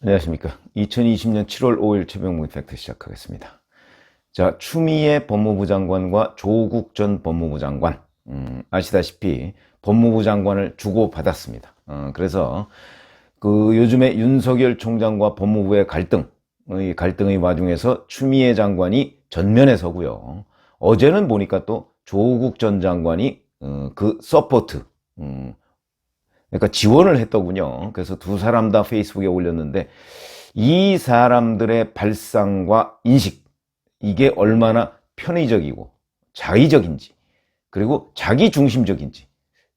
안녕하십니까. 2020년 7월 5일 최병무 팩트 시작하겠습니다. 자, 추미애 법무부 장관과 조국 전 법무부 장관, 아시다시피 법무부 장관을 주고받았습니다. 그래서 요즘에 윤석열 총장과 법무부의 갈등의 와중에서 추미애 장관이 전면에 서고요. 어제는 보니까 또 조국 전 장관이 서포트, 그러니까 지원을 했더군요. 그래서 두 사람 다 페이스북에 올렸는데 이 사람들의 발상과 인식, 이게 얼마나 편의적이고 자의적인지, 그리고 자기 중심적인지,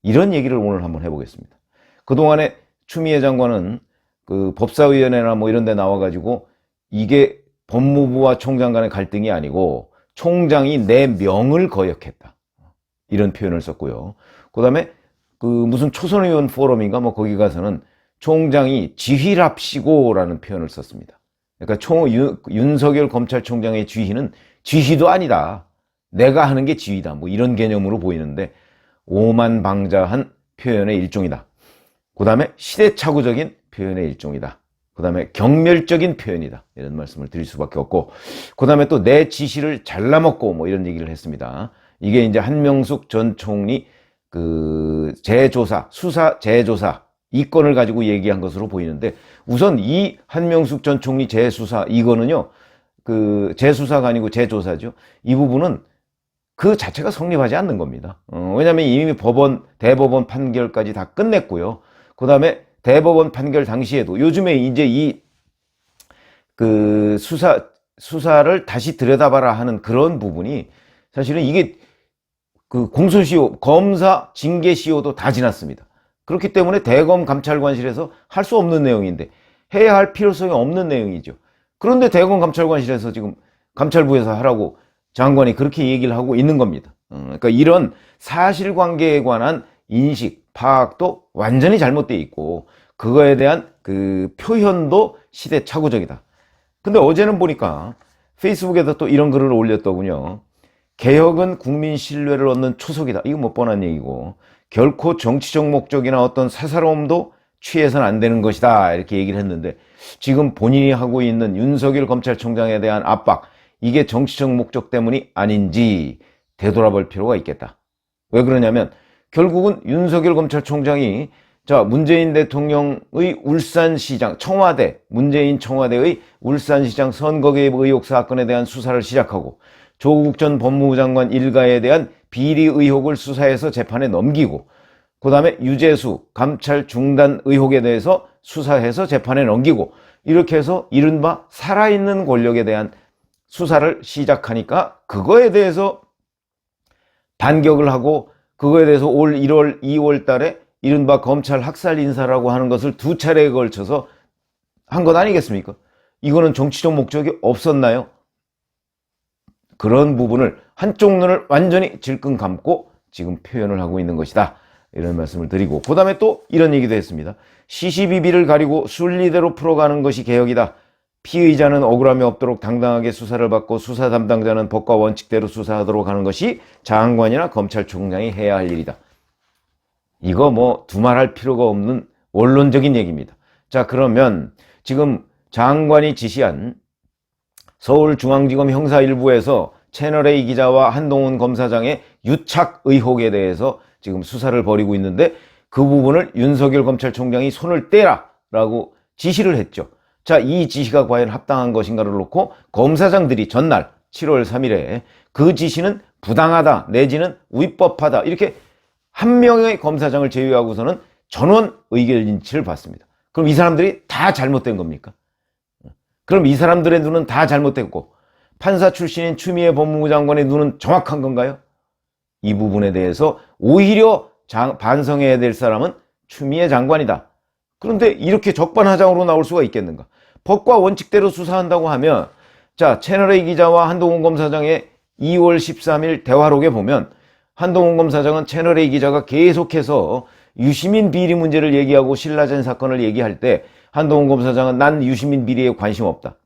이런 얘기를 오늘 한번 해보겠습니다. 그동안에 추미애 장관은 법사위원회나 뭐 이런 데 나와가지고 이게 법무부와 총장 간의 갈등이 아니고 총장이 내 명을 거역했다, 이런 표현을 썼고요. 그 다음에 무슨 초선의원 포럼인가 뭐 거기 가서는 총장이 지휘랍시고라는 표현을 썼습니다. 그러니까 윤석열 검찰총장의 지휘는 지휘도 아니다, 내가 하는 게 지휘다, 뭐 이런 개념으로 보이는데 오만방자한 표현의 일종이다. 그 다음에 시대착오적인 표현의 일종이다. 그 다음에 경멸적인 표현이다, 이런 말씀을 드릴 수밖에 없고, 그 다음에 또 내 지시를 잘라먹고 뭐 이런 얘기를 했습니다. 이게 이제 한명숙 전 총리 수사 재조사 이 건을 가지고 얘기한 것으로 보이는데, 우선 이 한명숙 전 총리 재수사, 이거는요, 재수사가 아니고 재조사죠. 이 부분은 그 자체가 성립하지 않는 겁니다. 왜냐하면 이미 대법원 판결까지 다 끝냈고요. 그 다음에 대법원 판결 당시에도 요즘에 이제 수사를 다시 들여다봐라 하는 그런 부분이, 사실은 이게 공소시효, 검사 징계시효도 다 지났습니다. 그렇기 때문에 대검 감찰관실에서 할 수 없는 내용인데, 해야 할 필요성이 없는 내용이죠. 그런데 대검 감찰관실에서 지금 감찰부에서 하라고 장관이 그렇게 얘기를 하고 있는 겁니다. 그러니까 이런 사실관계에 관한 인식, 파악도 완전히 잘못되어 있고, 그거에 대한 표현도 시대착오적이다. 근데 어제는 보니까 페이스북에다 또 이런 글을 올렸더군요. 개혁은 국민 신뢰를 얻는 초석이다. 이거 뭐 뻔한 얘기고, 결코 정치적 목적이나 어떤 사사로움도 취해서는 안 되는 것이다, 이렇게 얘기를 했는데, 지금 본인이 하고 있는 윤석열 검찰총장에 대한 압박, 이게 정치적 목적 때문이 아닌지 되돌아볼 필요가 있겠다. 왜 그러냐면 결국은 윤석열 검찰총장이 문재인 대통령의 울산시장 문재인 청와대의 울산시장 선거 개입 의혹 사건에 대한 수사를 시작하고, 조국 전 법무부 장관 일가에 대한 비리 의혹을 수사해서 재판에 넘기고, 그 다음에 유재수 감찰 중단 의혹에 대해서 수사해서 재판에 넘기고, 이렇게 해서 이른바 살아있는 권력에 대한 수사를 시작하니까 그거에 대해서 반격을 하고, 그거에 대해서 올 1월, 2월 달에 이른바 검찰 학살 인사라고 하는 것을 두 차례에 걸쳐서 한 것 아니겠습니까? 이거는 정치적 목적이 없었나요? 그런 부분을 한쪽 눈을 완전히 질끈 감고 지금 표현을 하고 있는 것이다, 이런 말씀을 드리고, 그 다음에 또 이런 얘기도 했습니다. 시시비비를 가리고 순리대로 풀어가는 것이 개혁이다. 피의자는 억울함이 없도록 당당하게 수사를 받고, 수사 담당자는 법과 원칙대로 수사하도록 하는 것이 장관이나 검찰총장이 해야 할 일이다. 이거 뭐 두말할 필요가 없는 원론적인 얘기입니다. 자, 그러면 지금 장관이 지시한 서울중앙지검 형사1부에서 채널A 기자와 한동훈 검사장의 유착 의혹에 대해서 지금 수사를 벌이고 있는데, 그 부분을 윤석열 검찰총장이 손을 떼라라고 지시를 했죠. 자, 이 지시가 과연 합당한 것인가를 놓고 검사장들이 전날 7월 3일에 그 지시는 부당하다 내지는 위법하다, 이렇게 한 명의 검사장을 제외하고서는 전원 의견일치를 받습니다. 그럼 이 사람들이 다 잘못된 겁니까? 그럼 이 사람들의 눈은 다 잘못됐고 판사 출신인 추미애 법무부 장관의 눈은 정확한 건가요? 이 부분에 대해서 오히려 반성해야 될 사람은 추미애 장관이다. 그런데 이렇게 적반하장으로 나올 수가 있겠는가? 법과 원칙대로 수사한다고 하면, 자, 채널A 기자와 한동훈 검사장의 2월 13일 대화록에 보면 한동훈 검사장은 채널A 기자가 계속해서 유시민 비리 문제를 얘기하고 신라젠 사건을 얘기할 때 한동훈 검사장은 난 유시민 비리에 관심 없다.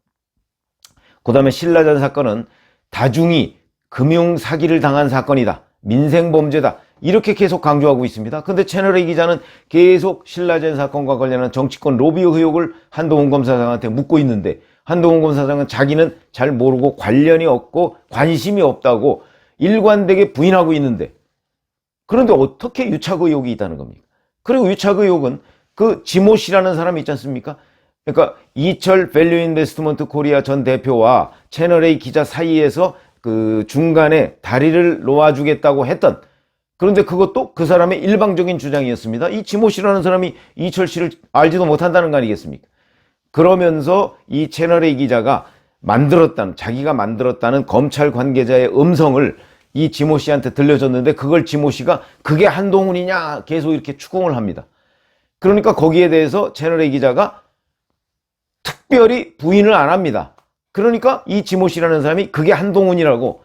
그 다음에 신라젠 사건은 다중이 금융 사기를 당한 사건이다, 민생범죄다, 이렇게 계속 강조하고 있습니다. 근데 채널A 기자는 계속 신라젠 사건과 관련한 정치권 로비 의혹을 한동훈 검사장한테 묻고 있는데, 한동훈 검사장은 자기는 잘 모르고 관련이 없고 관심이 없다고 일관되게 부인하고 있는데, 그런데 어떻게 유착 의혹이 있다는 겁니까? 그리고 유착 의혹은 그 지모 씨라는 사람이 있지 않습니까? 그러니까 이철 밸류 인베스트먼트 코리아 전 대표와 채널A 기자 사이에서 그 중간에 다리를 놓아주겠다고 했던, 그런데 그것도 그 사람의 일방적인 주장이었습니다. 이 지모 씨라는 사람이 이철 씨를 알지도 못한다는 거 아니겠습니까? 그러면서 이 채널A 기자가 자기가 만들었다는 검찰 관계자의 음성을 이 지모 씨한테 들려줬는데, 그걸 지모 씨가 그게 한동훈이냐 계속 이렇게 추궁을 합니다. 그러니까 거기에 대해서 채널A 기자가 특별히 부인을 안 합니다. 그러니까 이 지모 씨라는 사람이 그게 한동훈이라고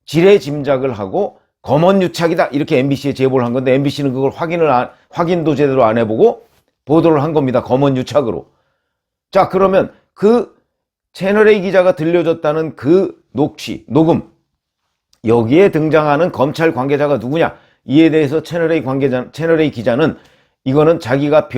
지레 짐작을 하고 검언유착이다 이렇게 MBC에 제보를 한 건데, MBC는 그걸 확인도 제대로 안 해보고 보도를 한 겁니다. 검언유착으로. 자, 그러면 그 채널A 기자가 들려줬다는 그 녹음, 여기에 등장하는 검찰 관계자가 누구냐, 이에 대해서 채널A 기자는 이거는 자기가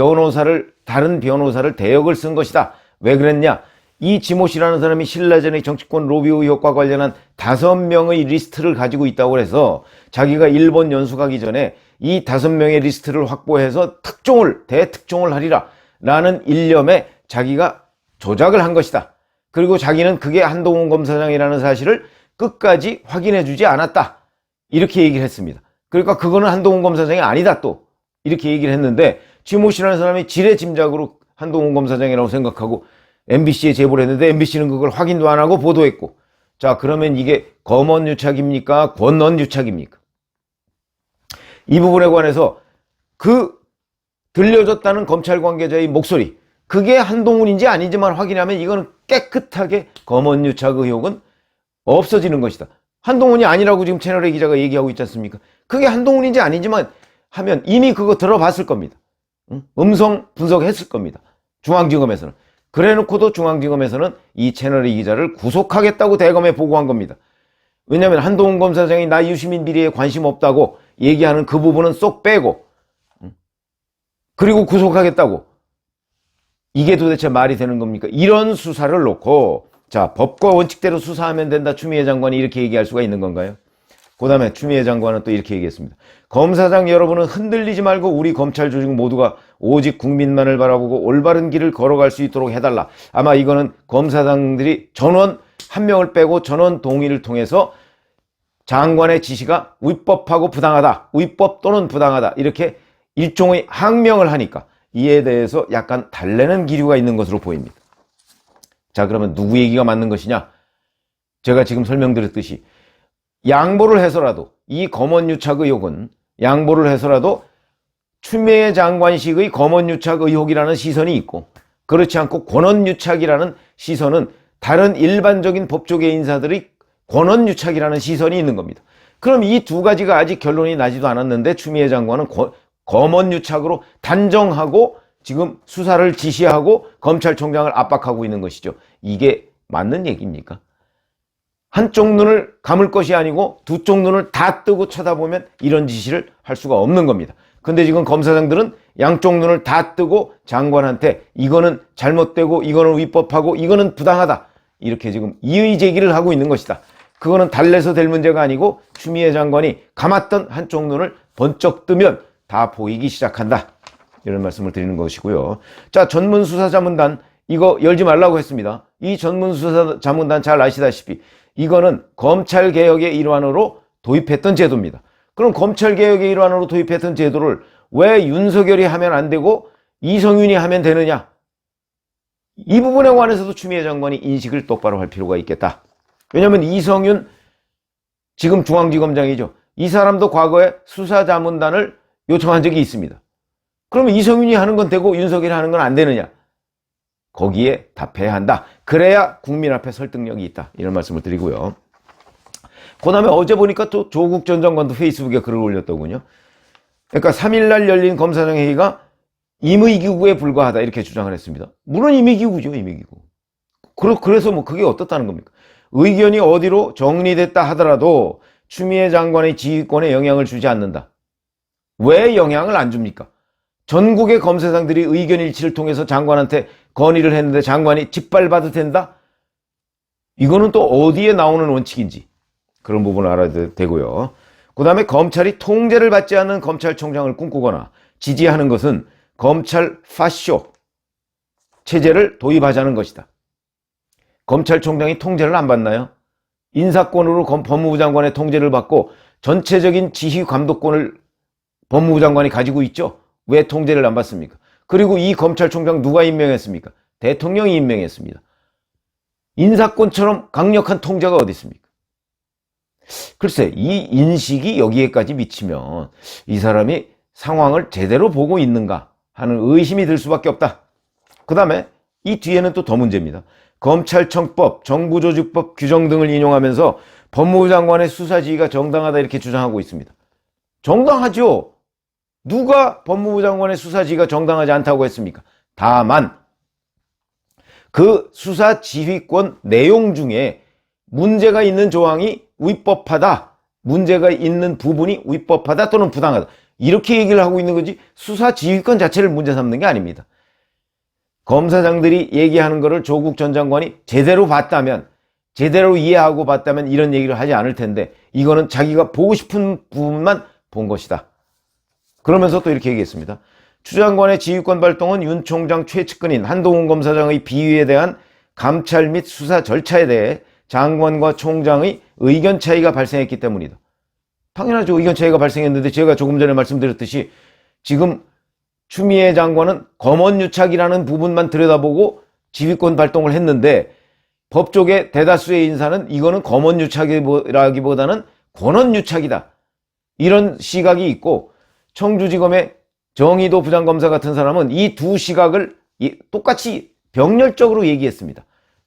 다른 변호사를 대역을 쓴 것이다. 왜 그랬냐? 이 지모 씨라는 사람이 신라젠의 정치권 로비 의혹과 관련한 5명의 리스트를 가지고 있다고 해서 자기가 일본 연수 가기 전에 이 5명의 리스트를 확보해서 대특종을 하리라 라는 일념에 자기가 조작을 한 것이다. 그리고 자기는 그게 한동훈 검사장이라는 사실을 끝까지 확인해 주지 않았다. 이렇게 얘기를 했습니다. 그러니까 그거는 한동훈 검사장이 아니다 또 이렇게 얘기를 했는데, 지모 씨라는 사람이 지레 짐작으로 한동훈 검사장이라고 생각하고 MBC에 제보를 했는데, MBC는 그걸 확인도 안 하고 보도했고, 자, 그러면 이게 검언유착입니까? 권언유착입니까? 이 부분에 관해서 그 들려졌다는 검찰 관계자의 목소리, 그게 한동훈인지 아닌지만 확인하면 이거는 깨끗하게 검언유착 의혹은 없어지는 것이다. 한동훈이 아니라고 지금 채널A 기자가 얘기하고 있지 않습니까? 그게 한동훈인지 아닌지만 하면 이미 그거 들어봤을 겁니다. 음성 분석했을 겁니다. 중앙지검에서는. 그래놓고도 중앙지검에서는 이 채널A 기자를 구속하겠다고 대검에 보고한 겁니다. 왜냐하면 한동훈 검사장이 나 유시민 비리에 관심 없다고 얘기하는 그 부분은 쏙 빼고, 그리고 구속하겠다고. 이게 도대체 말이 되는 겁니까? 이런 수사를 놓고, 자, 법과 원칙대로 수사하면 된다, 추미애 장관이 이렇게 얘기할 수가 있는 건가요? 그 다음에 추미애 장관은 또 이렇게 얘기했습니다. 검사장 여러분은 흔들리지 말고 우리 검찰 조직 모두가 오직 국민만을 바라보고 올바른 길을 걸어갈 수 있도록 해달라. 아마 이거는 검사장들이 전원 한 명을 빼고 전원 동의를 통해서 장관의 지시가 위법하고 부당하다, 위법 또는 부당하다, 이렇게 일종의 항명을 하니까 이에 대해서 약간 달래는 기류가 있는 것으로 보입니다. 자, 그러면 누구 얘기가 맞는 것이냐? 제가 지금 설명드렸듯이 양보를 해서라도, 이 검언유착 의혹은 양보를 해서라도 추미애 장관식의 검언유착 의혹이라는 시선이 있고, 그렇지 않고 권언유착이라는 시선은 다른 일반적인 법조계 인사들의 권언유착이라는 시선이 있는 겁니다. 그럼 이 두 가지가 아직 결론이 나지도 않았는데 추미애 장관은 검언유착으로 단정하고 지금 수사를 지시하고 검찰총장을 압박하고 있는 것이죠. 이게 맞는 얘기입니까? 한쪽 눈을 감을 것이 아니고 두 쪽 눈을 다 뜨고 쳐다보면 이런 지시를 할 수가 없는 겁니다. 근데 지금 검사장들은 양쪽 눈을 다 뜨고 장관한테 이거는 잘못되고 이거는 위법하고 이거는 부당하다, 이렇게 지금 이의 제기를 하고 있는 것이다. 그거는 달래서 될 문제가 아니고 추미애 장관이 감았던 한쪽 눈을 번쩍 뜨면 다 보이기 시작한다, 이런 말씀을 드리는 것이고요. 자, 전문수사자문단 이거 열지 말라고 했습니다. 이 전문수사자문단 잘 아시다시피 이거는 검찰개혁의 일환으로 도입했던 제도입니다. 그럼 검찰개혁의 일환으로 도입했던 제도를 왜 윤석열이 하면 안 되고 이성윤이 하면 되느냐? 이 부분에 관해서도 추미애 장관이 인식을 똑바로 할 필요가 있겠다. 왜냐하면 이성윤 지금 중앙지검장이죠. 이 사람도 과거에 수사자문단을 요청한 적이 있습니다. 그러면 이성윤이 하는 건 되고 윤석열이 하는 건 안 되느냐? 거기에 답해야 한다. 그래야 국민 앞에 설득력이 있다, 이런 말씀을 드리고요. 그 다음에 어제 보니까 또 조국 전 장관도 페이스북에 글을 올렸더군요. 그러니까 3일날 열린 검사장 회의가 임의기구에 불과하다, 이렇게 주장을 했습니다. 물론 임의기구죠, 임의기구. 그래서 뭐 그게 어떻다는 겁니까? 의견이 어디로 정리됐다 하더라도 추미애 장관의 지휘권에 영향을 주지 않는다. 왜 영향을 안 줍니까? 전국의 검사장들이 의견 일치를 통해서 장관한테 건의를 했는데 장관이 짓밟아도 된다? 이거는 또 어디에 나오는 원칙인지 그런 부분을 알아야 되고요. 그 다음에 검찰이 통제를 받지 않는 검찰총장을 꿈꾸거나 지지하는 것은 검찰 파쇼 체제를 도입하자는 것이다. 검찰총장이 통제를 안 받나요? 인사권으로 법무부 장관의 통제를 받고 전체적인 지휘 감독권을 법무부 장관이 가지고 있죠. 왜 통제를 안 받습니까? 그리고 이 검찰총장 누가 임명했습니까? 대통령이 임명했습니다. 인사권처럼 강력한 통제가 어디 있습니까? 글쎄, 이 인식이 여기에까지 미치면 이 사람이 상황을 제대로 보고 있는가 하는 의심이 들 수밖에 없다. 그 다음에 이 뒤에는 또 더 문제입니다. 검찰청법, 정부조직법 규정 등을 인용하면서 법무부 장관의 수사지휘가 정당하다 이렇게 주장하고 있습니다. 정당하죠. 누가 법무부 장관의 수사지휘가 정당하지 않다고 했습니까? 다만 그 수사지휘권 내용 중에 문제가 있는 조항이 위법하다, 문제가 있는 부분이 위법하다 또는 부당하다 이렇게 얘기를 하고 있는 거지 수사지휘권 자체를 문제 삼는 게 아닙니다. 검사장들이 얘기하는 거를 조국 전 장관이 제대로 봤다면, 제대로 이해하고 봤다면 이런 얘기를 하지 않을 텐데 이거는 자기가 보고 싶은 부분만 본 것이다. 그러면서 또 이렇게 얘기했습니다. 추 장관의 지휘권 발동은 윤 총장 최측근인 한동훈 검사장의 비위에 대한 감찰 및 수사 절차에 대해 장관과 총장의 의견 차이가 발생했기 때문이다. 당연하죠. 의견 차이가 발생했는데 제가 조금 전에 말씀드렸듯이 지금 추미애 장관은 검언유착이라는 부분만 들여다보고 지휘권 발동을 했는데 법조계 대다수의 인사는 이거는 검언유착이라기보다는 권언유착이다. 이런 시각이 있고 청주지검의 정의도 부장검사 같은 사람은 이 두 시각을 똑같이 병렬적으로 얘기했습니다.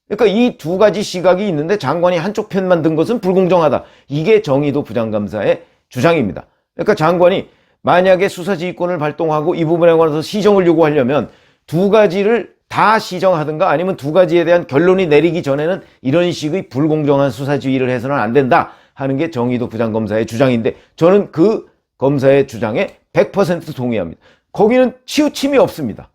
그러니까 이 두 가지 시각이 있는데 장관이 한쪽 편만 든 것은 불공정하다. 이게 정의도 부장검사의 주장입니다. 그러니까 장관이 만약에 수사지휘권을 발동하고 이 부분에 관해서 시정을 요구하려면 두 가지를 다 시정하든가 아니면 두 가지에 대한 결론이 내리기 전에는 이런 식의 불공정한 수사지휘를 해서는 안 된다 하는 게 정의도 부장검사의 주장인데 저는 그 검사의 주장에 100% 동의합니다. 거기는 치우침이 없습니다.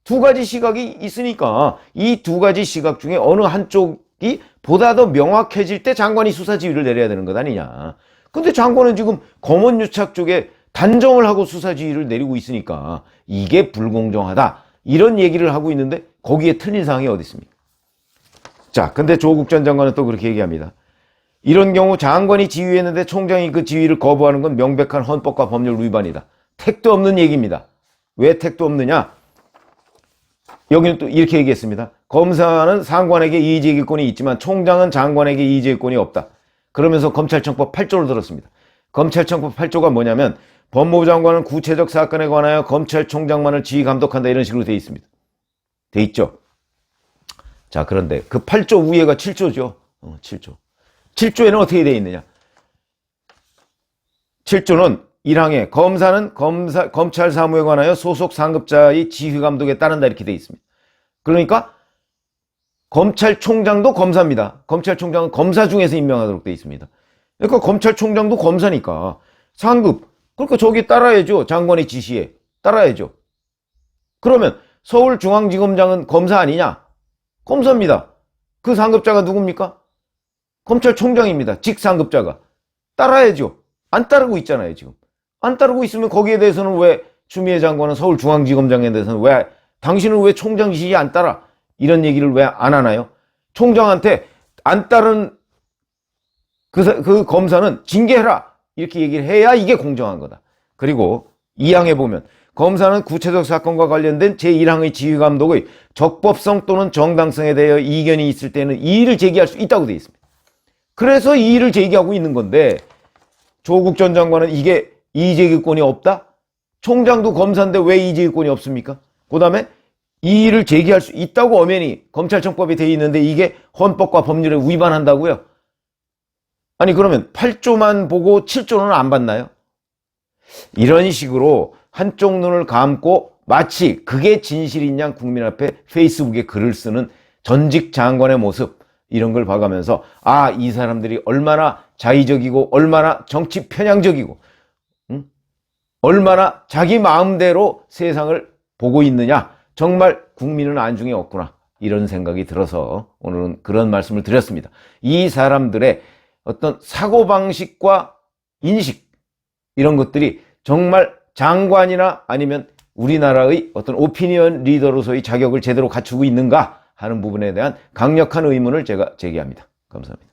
두 가지 시각이 있으니까 이 두 가지 시각 중에 어느 한쪽이 보다 더 명확해질 때 장관이 수사지휘를 내려야 되는 것 아니냐. 근데 장관은 지금 검언유착 쪽에 단정을 하고 수사지휘를 내리고 있으니까 이게 불공정하다. 이런 얘기를 하고 있는데 거기에 틀린 사항이 어디 있습니까? 자, 근데 조국 전 장관은 또 그렇게 얘기합니다. 이런 경우 장관이 지휘했는데 총장이 그 지휘를 거부하는 건 명백한 헌법과 법률 위반이다. 택도 없는 얘기입니다. 왜 택도 없느냐? 여기는 또 이렇게 얘기했습니다. 검사는 상관에게 이의제기권이 있지만 총장은 장관에게 이의제기권이 없다. 그러면서 검찰청법 8조를 들었습니다. 검찰청법 8조가 뭐냐면 법무부 장관은 구체적 사건에 관하여 검찰총장만을 지휘 감독한다 이런 식으로 돼 있습니다. 돼 있죠. 자, 그런데 그 8조 위에가 7조죠. 7조. 7조에는 어떻게 돼 있느냐? 7조는 1항에 검사는 검찰 사무에 관하여 소속 상급자의 지휘 감독에 따른다 이렇게 돼 있습니다. 그러니까 검찰총장도 검사입니다. 검찰총장은 검사 중에서 임명하도록 돼 있습니다. 그러니까 검찰총장도 검사니까 상급, 그러니까 저기 따라야죠. 장관의 지시에 따라야죠. 그러면 서울중앙지검장은 검사 아니냐? 검사입니다. 그 상급자가 누굽니까? 검찰총장입니다. 직상급자가. 따라야죠. 안 따르고 있잖아요, 지금. 안 따르고 있으면 거기에 대해서는 왜 추미애 장관은 서울중앙지검장에 대해서는 왜 당신은 왜 총장 지시 안 따라? 이런 얘기를 왜 안 하나요? 총장한테 안 따른 그 검사는 징계해라. 이렇게 얘기를 해야 이게 공정한 거다. 그리고 2항에 보면 검사는 구체적 사건과 관련된 제1항의 지휘감독의 적법성 또는 정당성에 대해 이견이 있을 때는 이의를 제기할 수 있다고 되어 있습니다. 그래서 이의를 제기하고 있는 건데 조국 전 장관은 이게 이의제기권이 없다? 총장도 검사인데 왜 이의제기권이 없습니까? 그 다음에 이의를 제기할 수 있다고 엄연히 검찰청법에 되어 있는데 이게 헌법과 법률에 위반한다고요? 아니 그러면 8조만 보고 7조는 안 봤나요? 이런 식으로 한쪽 눈을 감고 마치 그게 진실인 양 국민 앞에 페이스북에 글을 쓰는 전직 장관의 모습 이런 걸 봐가면서 아, 이 사람들이 얼마나 자의적이고 얼마나 정치 편향적이고 얼마나 자기 마음대로 세상을 보고 있느냐, 정말 국민은 안중에 없구나, 이런 생각이 들어서 오늘은 그런 말씀을 드렸습니다. 이 사람들의 어떤 사고방식과 인식, 이런 것들이 정말 장관이나 아니면 우리나라의 어떤 오피니언 리더로서의 자격을 제대로 갖추고 있는가 하는 부분에 대한 강력한 의문을 제가 제기합니다. 감사합니다.